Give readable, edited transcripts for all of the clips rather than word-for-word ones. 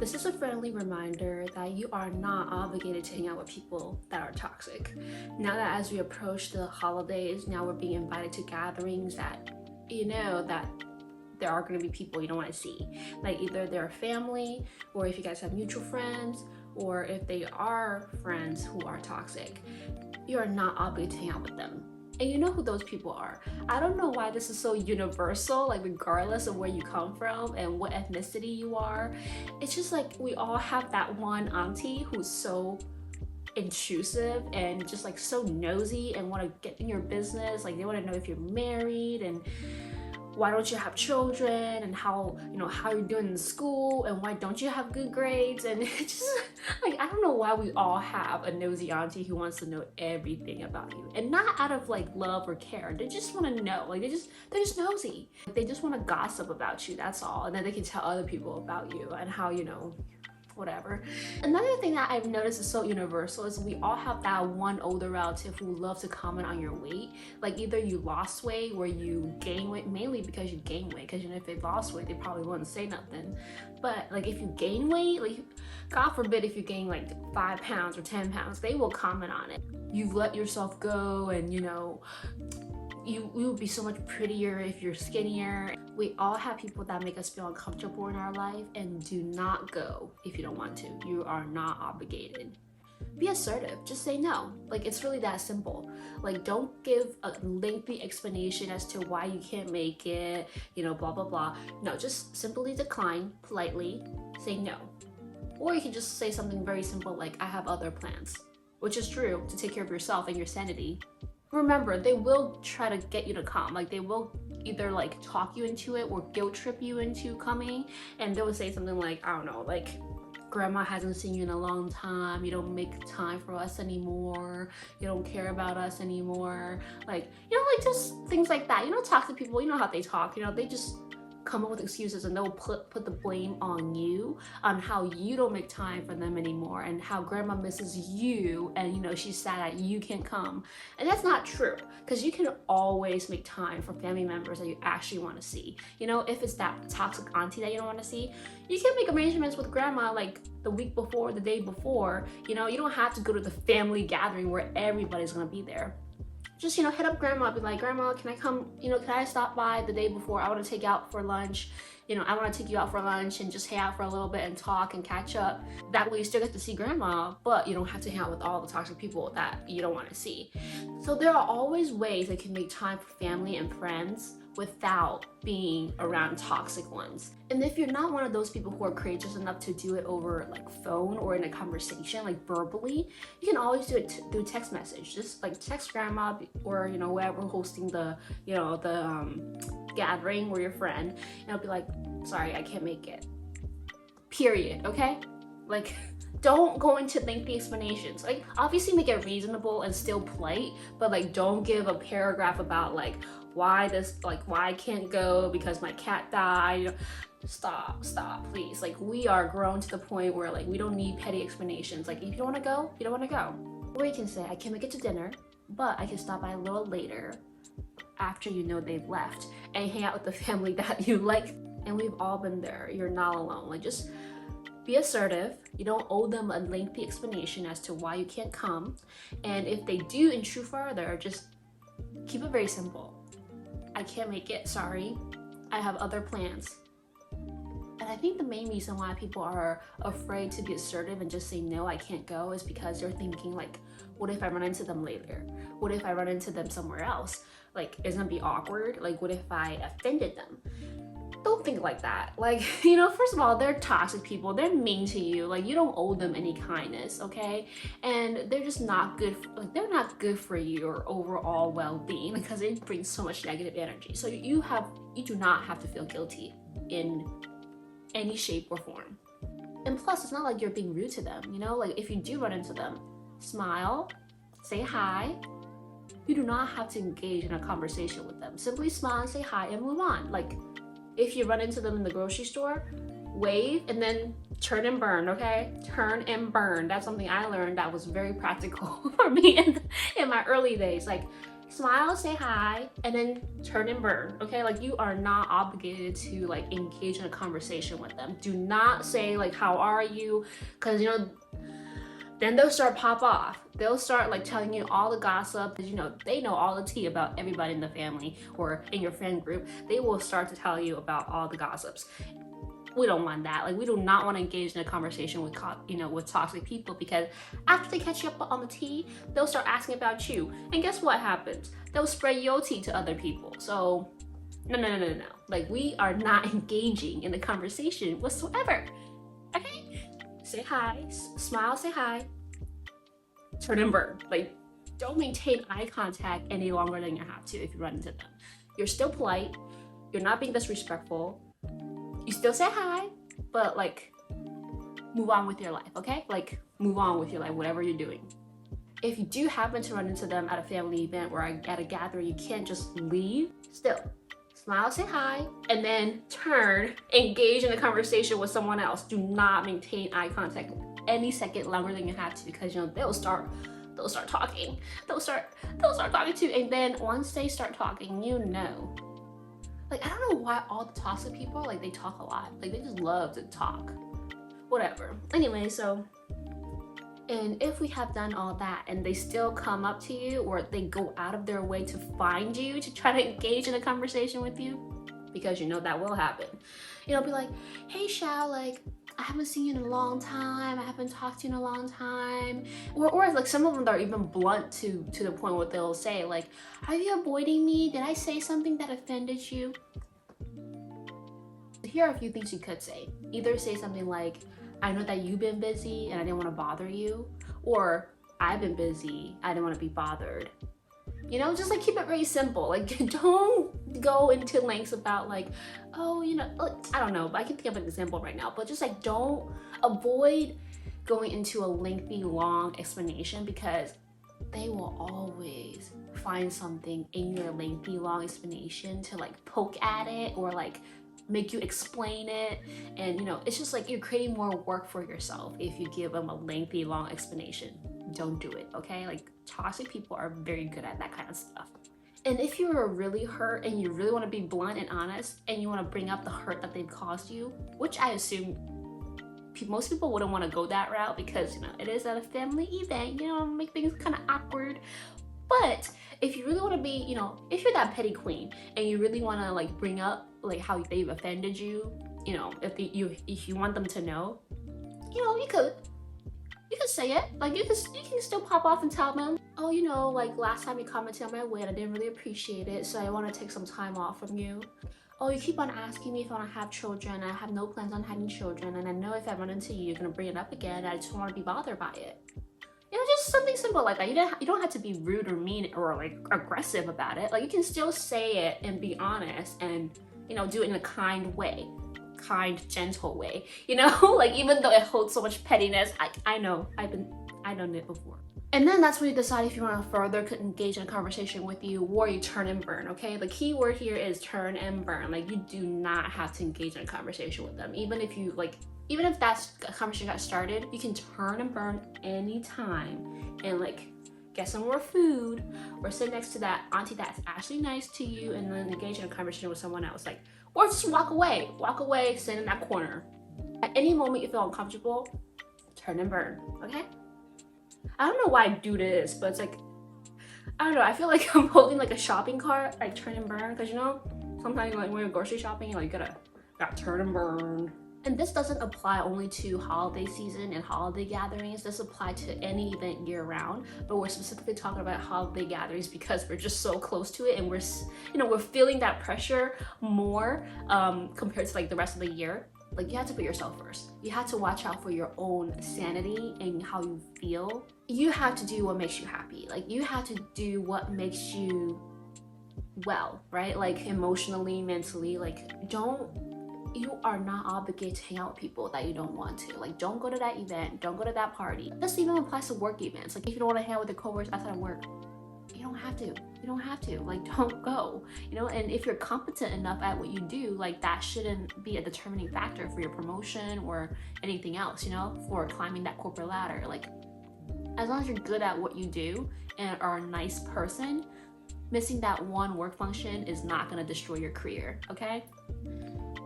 This is a friendly reminder that you are not obligated to hang out with people that are toxic. Now that as we approach the holidays, now we're being invited to gatherings that you know that there are going to be people you don't want to see. Like either they're family, or if you guys have mutual friends, or if they are friends who are toxic, you are not obligated to hang out with them. And you know who those people are. I don't know why this is so universal, like regardless of where you come from and what ethnicity you are. It's just like we all have that one auntie who's so intrusive and just like so nosy and want to get in your business. Like they want to know if you're married and why don't you have children, and how you're doing in school, and why don't you have good grades. And it's just like, I don't know why we all have a nosy auntie who wants to know everything about you, and not out of like love or care. They just want to know, like they're just nosy. They just want to gossip about you, that's all. And then they can tell other people about you and how whatever. Another thing that I've noticed is so universal is we all have that one older relative who loves to comment on your weight. Like either you lost weight or you gain weight, mainly because you gain weight, because if they lost weight they probably wouldn't say nothing. But like if you gain weight, like God forbid if you gain like 5 pounds or 10 pounds, they will comment on it. You've let yourself go, and you would be so much prettier if you're skinnier. We all have people that make us feel uncomfortable in our life, and do not go if you don't want to. You are not obligated. Be assertive, just say no. Like it's really that simple. Like don't give a lengthy explanation as to why you can't make it, blah blah blah. No, just simply decline politely, say no. Or you can just say something very simple like, I have other plans, which is true, to take care of yourself and your sanity. Remember, they will try to get you to come. Like they will either like talk you into it or guilt trip you into coming, and they will say something like, I don't know, like, grandma hasn't seen you in a long time, you don't make time for us anymore, you don't care about us anymore. Like just things like that. Toxic people, how they talk, they just come up with excuses, and they'll put the blame on you, on how you don't make time for them anymore, and how grandma misses you, and she's sad that you can't come. And that's not true, because you can always make time for family members that you actually want to see. If it's that toxic auntie that you don't want to see, you can make arrangements with grandma like the week before, the day before. You don't have to go to the family gathering where everybody's gonna be there. Just, hit up grandma, be like, Grandma, can I come, can I stop by the day before? I want to take you out for lunch. I want to take you out for lunch and just hang out for a little bit and talk and catch up. That way you still get to see grandma, but you don't have to hang out with all the toxic people that you don't want to see. So there are always ways that can make time for family and friends without being around toxic ones. And if you're not one of those people who are courageous enough to do it over like phone or in a conversation, like verbally, you can always do it through text message. Just like text grandma or whoever hosting the gathering, or your friend, and I'll be like, sorry, I can't make it, period. Okay, like don't go into lengthy explanations. Like obviously make it reasonable and still polite, but like don't give a paragraph about like why I can't go because my cat died. Stop, please. Like we are grown to the point where like we don't need petty explanations. Like if you don't want to go, you don't want to go. Or you can say, I can't make it to dinner, but I can stop by a little later after they've left, and hang out with the family that you like. And we've all been there. You're not alone. Like just be assertive. You don't owe them a lengthy explanation as to why you can't come. And if they do intrude further, just keep it very simple. I can't make it, sorry. I have other plans. And I think the main reason why people are afraid to be assertive and just say, no, I can't go, is because they're thinking like, what if I run into them later? What if I run into them somewhere else? Like, it's gonna be awkward. Like, what if I offended them? Don't think like that. Like, first of all, they're toxic people. They're mean to you. Like, you don't owe them any kindness, okay? And they're just not good. They're not good for your overall well-being, because they bring so much negative energy. So you do not have to feel guilty in any shape or form. And plus, it's not like you're being rude to them. Like if you do run into them, smile, say hi. You do not have to engage in a conversation with them. Simply smile and say hi and move on. Like if you run into them in the grocery store, wave and then turn and burn, okay? Turn and burn. That's something I learned that was very practical for me in my early days. Like Smile, say hi, and then turn and burn, okay? Like, you are not obligated to like engage in a conversation with them. Do not say like, how are you? Because, you know, then they'll start pop off. They'll start like telling you all the gossip. You know, they know all the tea about everybody in the family or in your friend group. They will start to tell you about all the gossips. We don't want that. Like, we do not want to engage in a conversation with, you know, with toxic people, because after they catch you up on the tea, they'll start asking about you. And guess what happens? They'll spread your tea to other people. So no. Like, we are not engaging in the conversation whatsoever. Okay? Say hi, smile, say hi, turn and burn. Like, don't maintain eye contact any longer than you have to if you run into them. You're still polite, you're not being disrespectful, you still say hi, but like, move on with your life, okay? Like, move on with your life, whatever you're doing. If you do happen to run into them at a family event or at a gathering, you can't just leave. Still, smile, say hi, and then turn, engage in a conversation with someone else. Do not maintain eye contact any second longer than you have to, because, you know, they'll start talking. They'll start talking to you, and then once they start talking, you know. Like, I don't know why all the toxic people, like, they talk a lot. Like, they just love to talk. Whatever. Anyway, so, and if we have done all that and they still come up to you, or they go out of their way to find you to try to engage in a conversation with you, because you know that will happen. You know, be like, hey, Shao, like, I haven't seen you in a long time. I haven't talked to you in a long time. Or like, some of them are even blunt to the point where they'll say like, are you avoiding me? Did I say something that offended you? Here are a few things you could say. Either say something like, I know that you've been busy and I didn't want to bother you. Or, I've been busy, I didn't want to be bothered. You know, just like, keep it very simple. Like, don't go into lengths about like, oh, you know, like, I don't know, but I can think of an example right now, but just like, don't avoid going into a lengthy, long explanation, because they will always find something in your lengthy, long explanation to like poke at it or like make you explain it. And, you know, it's just like, you're creating more work for yourself if you give them a lengthy, long explanation. Don't do it, okay? Like, toxic people are very good at that kind of stuff. And if you're really hurt and you really want to be blunt and honest, and you want to bring up the hurt that they've caused you, which I assume most people wouldn't want to go that route, because, you know, it is at a family event, you know, make things kind of awkward. But if you really want to be, you know, if you're that petty queen and you really want to like bring up like how they've offended you, you know, if you want them to know, you know, you could say it. Like, you can still pop off and tell them, oh, you know, like, last time you commented on my weight, I didn't really appreciate it, so I want to take some time off from you. Oh, you keep on asking me if I want to have children. I have no plans on having children, and I know if I run into you, you're gonna bring it up again. I just don't want to be bothered by it. You know, just something simple like that. You don't have to be rude or mean or like aggressive about it. Like, you can still say it and be honest, and, you know, do it in a kind way. Kind, gentle way, you know. Like, even though it holds so much pettiness, I know, I've done it before. And then that's when you decide if you want to further engage in a conversation with you, or you turn and burn. Okay, the key word here is turn and burn. Like, you do not have to engage in a conversation with them. Even if that's a conversation got started, you can turn and burn anytime and like get some more food, or sit next to that auntie that's actually nice to you, and then engage in a conversation with someone else. Like, or just walk away, sit in that corner. At any moment you feel uncomfortable, turn and burn, okay? I don't know why I do this, but it's like, I don't know, I feel like I'm holding like a shopping cart, like turn and burn, because, you know, sometimes like when you're grocery shopping, like, you gotta turn and burn. And this doesn't apply only to holiday season and holiday gatherings. This applies to any event year round, but we're specifically talking about holiday gatherings because we're just so close to it, and we're feeling that pressure more compared to like the rest of the year. Like, you have to put yourself first. You have to watch out for your own sanity and how you feel. You have to do what makes you happy. Like, you have to do what makes you well, right? Like, emotionally, mentally. Like, you are not obligated to hang out with people that you don't want to. Like, don't go to that event, don't go to that party. This even applies to work events. Like, if you don't want to hang out with your coworkers outside of work, you don't have to. You don't have to. Like, don't go. You know, and if you're competent enough at what you do, like, that shouldn't be a determining factor for your promotion or anything else, you know, for climbing that corporate ladder. Like, as long as you're good at what you do and are a nice person, missing that one work function is not gonna destroy your career, okay?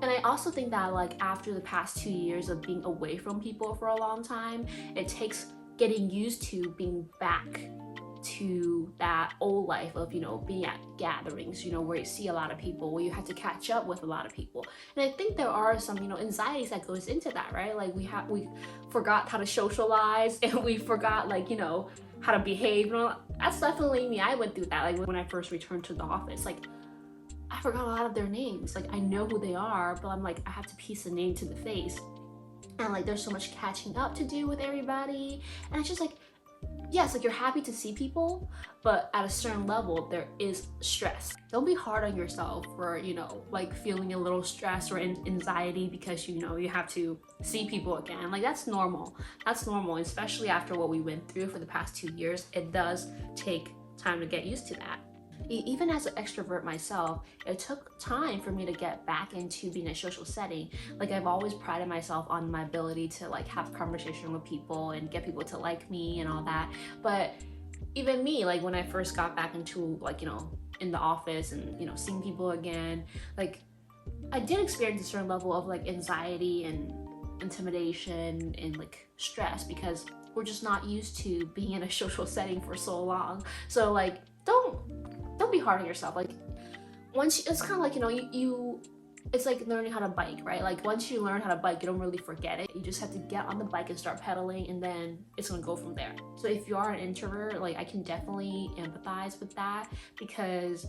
And I also think that like after the past 2 years of being away from people for a long time, it takes getting used to being back to that old life of, you know, being at gatherings, you know, where you see a lot of people, where you have to catch up with a lot of people. And I think there are some, you know, anxieties that goes into that, right? Like we forgot how to socialize and we forgot, like, you know, how to behave. You know, that's definitely me. I went through that. Like when I first returned to the office, like I forgot a lot of their names. Like I know who they are, but I'm like, I have to piece the name to the face. And like there's so much catching up to do with everybody. And it's just like, yes, like you're happy to see people, but at a certain level, there is stress. Don't be hard on yourself for, you know, like feeling a little stress or anxiety because, you know, you have to see people again. Like that's normal. That's normal, especially after what we went through for the past 2 years. It does take time to get used to that. Even as an extrovert myself, it took time for me to get back into being a social setting. Like I've always prided myself on my ability to like have conversation with people and get people to like me and all that. But even me, like when I first got back into like, you know, in the office and, you know, seeing people again, like I did experience a certain level of like anxiety and intimidation and like stress because we're just not used to being in a social setting for so long. So like, don't be hard on yourself. Like once it's kind of like, you know, you it's like learning how to bike, right? Like once you learn how to bike, you don't really forget it. You just have to get on the bike and start pedaling, and then it's gonna go from there. So if you are an introvert, like I can definitely empathize with that because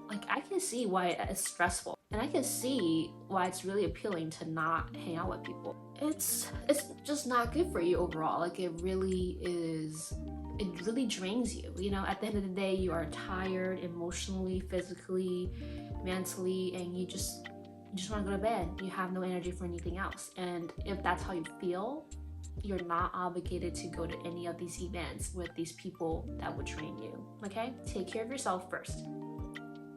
like I can see why it's stressful, and I can see why it's really appealing to not hang out with people. It's just not good for you overall. Like it really is. It really drains you, you know. At the end of the day, you are tired emotionally, physically, mentally, and you just want to go to bed. You have no energy for anything else. And if that's how you feel, you're not obligated to go to any of these events with these people that would train you. Okay, take care of yourself first.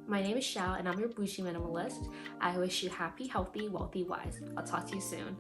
My name is Xiao and I'm your Bougie Minimalist. I wish you happy, healthy, wealthy, wise. I'll talk to you soon.